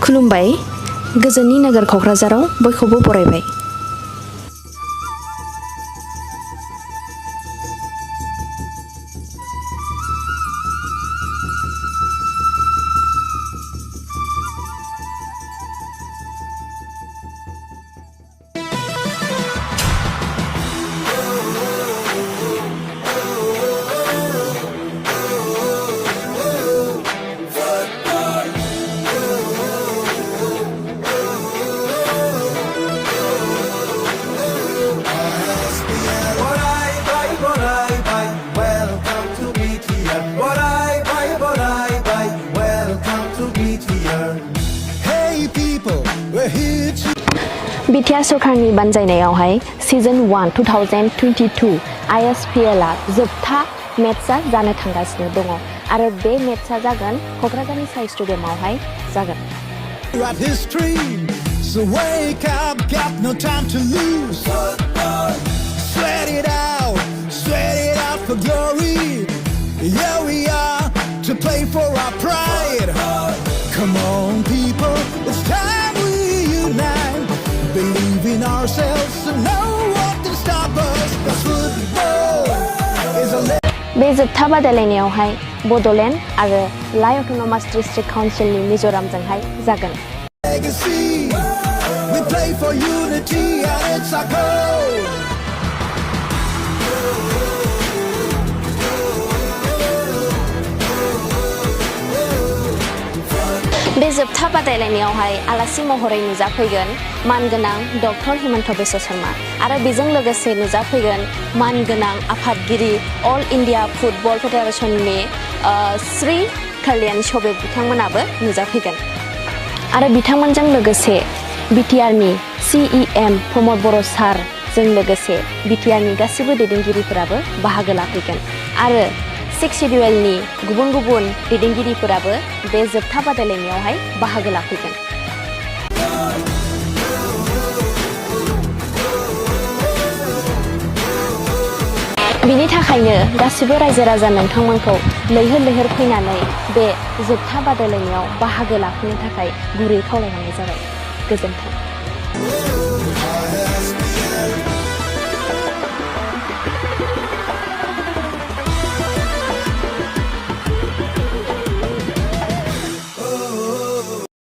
खुलुमबाय गोजोननि नोगोर क'क्राझाराव बयखौबो बरायबाय। बिटिआर सरकारनि बानजायनायावहाय सिजन 1 2022 ISPL आ जोबथा मेट्सआ जानो थांगासिनो दङ आरो बे मेट्सआ जागोन क'क्राझारनि साइ स्टेडियामावहाय जागोन। So wake up, got no time to lose. Sweat it out for glory. Here we are to play for our pride. Come on, people, it's time we unite. Believe in ourselves and no one can stop us. Cause football is a बे जोबथा बादायलायनायावहाय बड'लेण्ड आरो लाइ autonomous district काउन्सिलनि मिज'रामजोंहाय जागोन। We play for unity and it's our goal. बे जोबथा बादायलायनायावहाय आलासि महरै नुजाफैगोन मानगोनां डक्टर हिमन्त बिश्व शर्मा आरो बेजों लोगोसे नुजाफैगोन मानगोनां आफादगिरि अल इन्डिया फुटबल फेडारेशननि श्री कल्याण चौबे बिथांमोनाबो नुजाफैगोन आरो बिथांमोनजों लोगोसे बिटिआरनि CEM प्रमद बर' सारजों लोगोसे बिटिआरनि गासिबो दैदेनगिरिफोराबो बाहागो लाफैगोन आरो 6 शेड्युलनि गुबुन गुबुन दैदेनगिरिफोराबो बे जोबथा बादायलायनायावहाय बाहागो लाफैगोन। बिनि थाखायनो गासिबो रायजो राजा नोंथांमोनखौ लैहोर लैहोर फैनानै बे जोबथा बादायलायनायाव बाहागो लाफैनो थाखाय गुरै खावलायनाय जाबाय। गोजोन्थों।